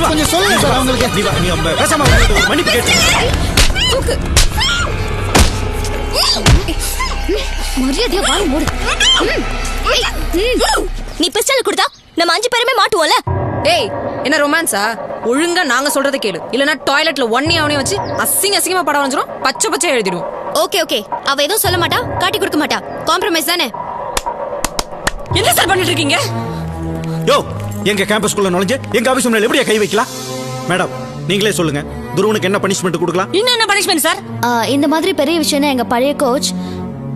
கொஞ்சம் சொல்லுங்க சார் அவங்களுக்கு. நீ பேசாம மன்னிப்பு கேட்டு மரியாதையா வாங்க மூடு. நீ பிஸ்டல் கொடுத்தா நம்ம 5 பேருமே மாட்டுவோம்ல. ஏய் என்ன ரொமான்ஸா? ஒழுங்கா நாங்க சொல்றத கேளு, இல்லனா டாய்லெட்ல ஒன்னே அவனே வச்சு அசிங்கமா படம் வரைஞ்சிரும், பச்சை பச்சை எழுதிடுவோம். ஓகே ஓகே, அவ எதுவும் சொல்ல மாட்டா, காட்டி கொடுக்க மாட்டா, காம்ப்ரமைஸ் தானே. என்ன சார் பண்ணிட்டு இருக்கீங்க? யோ, எங்க கேம்பஸ்குள்ள நுழைஞ்சு எங்க ஆபீஸ் முன்னாடி எப்படியா கை வைக்கலாம்? மேடம் நீங்களே சொல்லுங்க, துருவனுக்கு என்ன பனிஷ்மெண்ட் கொடுக்கலாம்? இன்னும் என்ன பனிஷ்மெண்ட் சார்? இந்த மாதிரி பெரிய விஷயம்னா எங்க பழைய கோச்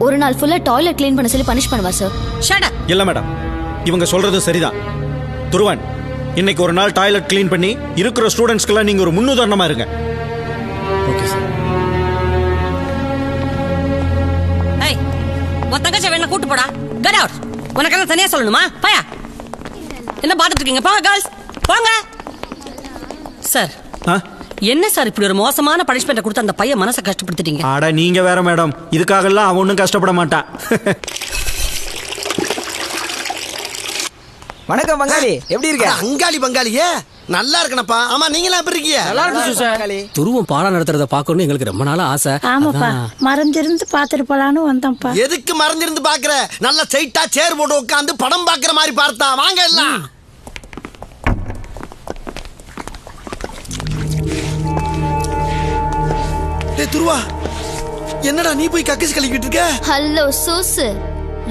ஒரு நாள் ஃபுல்லா டாய்லெட் க்ளீன் பண்ண சொல்லி பனிஷ் பண்ணுவா சார். Shut up. இல்ல மேடம், இவங்க சொல்றது சரிதான். துருவன், இன்னைக்கு ஒரு நாள் டாய்லெட் க்ளீன் பண்ணி இருக்கிற ஸ்டூடெண்ட்ஸ்க்கெல்லாம் நீங்க ஒரு முன்னுதாரணமா இருங்க. Okay sir. ஏய், ஒத்தங்கச்ச வேணா கூட்டி போடா. Get out. உனக்கெல்லாம் தனியா சொல்லணுமா? பயா. என்ன பாத்துட்டு இருக்கீங்க? போங்க கேர்ள்ஸ், போங்க. சார், என்ன சார் இப்படி ஒரு மோசமான பனிஷ்மெண்ட் கொடுத்து அந்த பையன் மனசை கஷ்டப்படுத்திட்டீங்க? அட நீங்க வேற மேடம், இதுக்காகலாம் அவன் ஒன்றும் கஷ்டப்பட மாட்டான். வணக்கம் பங்காளி, எப்படி இருக்க? அங்காளி பங்காளியே நல்லா இருக்கனப்பா. ஆமா, நீங்களா எப்படி இருக்கீங்க? நல்லா இருக்கு சார். துருவம் பாடம் நடத்துறத பாக்கணும்னு எங்களுக்கு ரொம்ப நாளா ஆசை. ஆமாப்பா, மறைஞ்சிருந்து பாத்துட்டு போலான்னு வந்தோம்ப்பா. எதுக்கு மறைஞ்சிருந்து பாக்குற? நல்ல சைட்டா சேர் போட்டு உட்காந்து படம் பாக்குற மாதிரி பார்த்தா வாங்க எல்லாம். துருவா, என்னடா நீ போய் கக்கிஸ் கழிக்கிட்டு இருக்க? ஹலோ சூசு,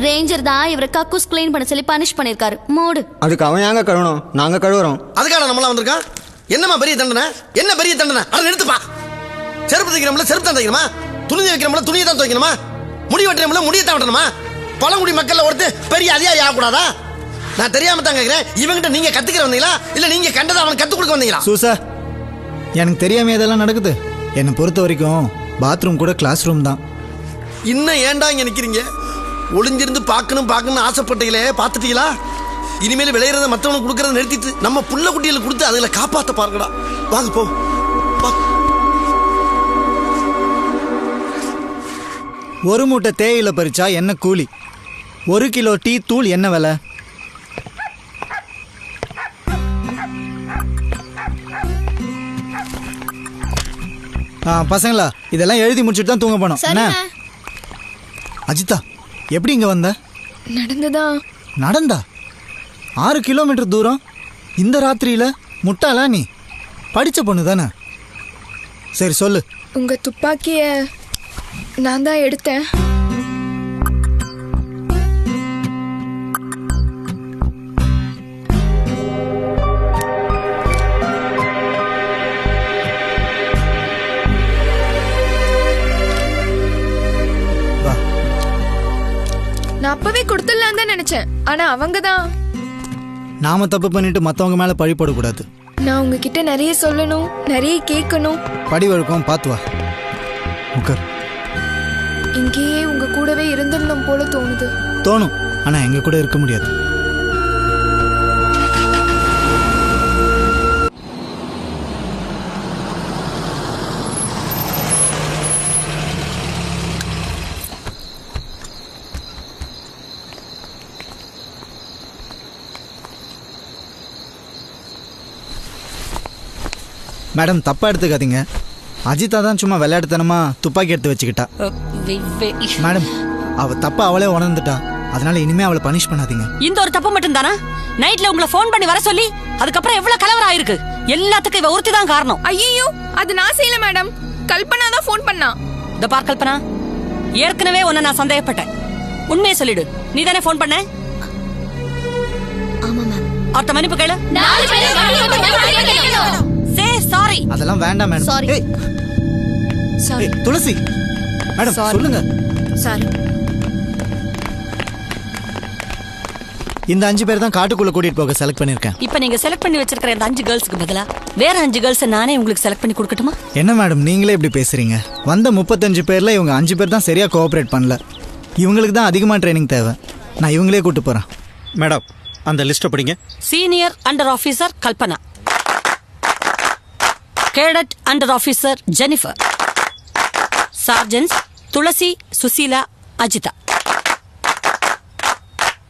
ரேஞ்சர் தான் இவரை கக்கூஸ் க்ளீன் பண்ண சொல்லி பனிஷ் பண்ணிருக்காரு. மூடு. அதுக்கு அவன் ஏங்க கழுவணும், நாங்க கழுவுறோம். அதுக்காக நம்மளாம் வந்திருக்கான். என்னம்மா பெரிய தண்டனை? என்ன பெரிய தண்டனை? அதை நிறுத்துப்பா. செருப்பு தைக்கிறோம்ல செருப்பு தான் தைக்கணுமா? துணி வைக்கிறோம்ல துணியை தான் துவைக்கணுமா? முடி வெட்டுறோம்ல முடியை தான் வெட்டணுமா? பழங்குடி மக்கள்ல ஒருத்தர் பெரிய அதிகாரி ஆகக்கூடாதா? நான் தெரியாம தான் கேட்கிறேன். இவங்கிட்ட நீங்க கத்துக்கிற வந்தீங்களா இல்ல நீங்க கண்டதை அவனுக்கு கத்துக் கொடுக்க வந்தீங்களா? சூசா, எனக்கு தெரியாம இதெல்லாம் நடக்குது. என்னை பொறுத்த வரைக்கும் பாத்ரூம் கூட கிளாஸ் ரூம் தான். இன்னும் ஏன்டா இங்க நிக்கிறீங்க? ஒளிஞ்சிருந்து பார்க்கணும் ஆசைப்பட்டீங்களே, பார்த்துட்டீங்களா? இனிமேல் விளையிறத மற்றவனுக்கு கொடுக்கறத நிறுத்திட்டு நம்ம புள்ள குட்டிகளுக்கு கொடுத்து அதுல காப்பாற்ற பாருங்கடா. வாங்க போ. ஒரு மூட்டை தேயிலை பறிச்சா என்ன கூலி? 1 கிலோ டீ தூள் என்ன விலை? பசங்களா, இதெல்லாம் எழுதி முடிச்சுட்டு தான் தூங்க போனோம். என்ன அஜிதா, எப்படி இங்க வந்த? நடந்தா 6 கிலோமீட்டர் தூரம் இந்த ராத்திரியில? முட்டாளா நீ? படிச்ச பொண்ணு தானே? சரி சொல்லு. உங்க துப்பாக்கிய நான் தான் எடுத்தேன். நான் அப்பவே கொடுத்துடலாம் தான் நினைச்சேன், ஆனா அவங்க தான். நாம தப்பு பண்ணிட்டு மத்தவங்க மேல பழி போடக்கூடாது. நான் உங்ககிட்ட நிறைய சொல்லணும், நிறைய கேட்கணும். படி வழக்கம் பார்த்து வா. உட்கார். இங்கேயே உங்க கூடவே இருந்துடணும் போல தோணுது. தோணும், ஆனா எங்க கூட இருக்க முடியாது. மேடம் தப்பா எடுத்துக்காதீங்க. அஜிதா தான் சும்மா விளையாட்டுத்தனமா துப்பாக்கி எடுத்து வச்சுக்கிட்டா. மேடம், அவ தப்பா அவளே உணர்ந்துட்டா. அதனால இனிமே அவளை பனிஷ் பண்ணாதீங்க. இந்த ஒரு தப்பு மட்டும் தானா? நைட்ல உங்களை ஃபோன் பண்ணி வர சொல்லி அதுக்கப்புறம் எவ்வளவு கலவரம் ஆயிருக்கு. எல்லாத்துக்கும் இவ ஒருத்தி தான் காரணம். ஐயோ, அது நான் செய்யல மேடம், கல்பனா தான் ஃபோன் பண்ணா. இந்த பார் கல்பனா, ஏற்கனவே உன்னை நான் சந்தேகப்பட்டேன். உண்மையை சொல்லிடு, நீ தானே ஃபோன் பண்ண? ஆமா மேம். அவர்ட்ட மன்னிப்பு கேளு. சே சாரி. அதெல்லாம் வேண்டாம் மேடம். சாரி. சாரி துளசி மேடம், சொல்லுங்க. சாரி. இந்த 5 பேர் தான் காட்டுக்குள்ள கூட்டிட்டு போக செலக்ட் பண்ணிருக்கேன். இப்போ நீங்க செலக்ட் பண்ணி வச்சிருக்கிற இந்த 5 கேர்ள்ஸ்க்கு பதிலா வேற 5 கேர்ள்ஸ் நானே உங்களுக்கு செலக்ட் பண்ணி கொடுக்கட்டுமா? என்ன மேடம் நீங்களே இப்படி பேசுறீங்க? வந்த 35 பேர்ல இவங்க 5 பேர் தான் சரியா கோஆபரேட் பண்ணல. இவங்களுக்கு தான் அதிகமா ட்ரைனிங் தேவை. நான் இவங்களே கூட்டு போறேன். மேடம் அந்த லிஸ்ட்டை படிங்க. Senior under officer Kalpana, cadet under officer Jennifer, sergeants Thulasi, Susheela, Ajitha.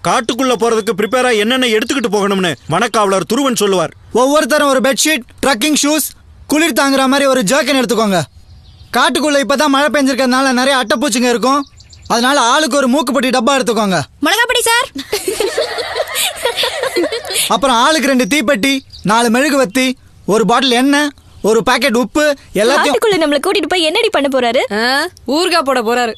காட்டுக்குள்ள போறதுக்கு ப்ரிப்பேரா என்னென்ன எடுத்துக்கிட்டு போகணும்னு வனக்காவலர் துருவன் சொல்லுவார். ஒவ்வொருத்தரும் ஒரு பெட்ஷீட், ட்ரக்கிங் ஷூஸ், குளிர் தாங்குற மாதிரி ஒரு ஜர்க்கன் எடுத்துக்கோங்க. காட்டுக்குள்ள இப்பதான் மழை பெஞ்சிருக்கிறதுனால நிறைய அட்டைப்பூச்சிங்க இருக்கும். அதனால ஆளுக்கு ஒரு மூக்குப்பொடி டப்பா எடுத்துக்கோங்க. மிளகாப்பொடி சார். அப்புறம் ஆளுக்கு 2 தீப்பெட்டி, 4 மெழுகுவத்தி, ஒரு பாட்டில் எண்ணெய், ஒரு பாக்கெட் உப்பு எல்லாத்தையும். நம்மள கூட்டிட்டு போய் என்னடி பண்ண போறாரு? ஊர்கா போட போறாரு.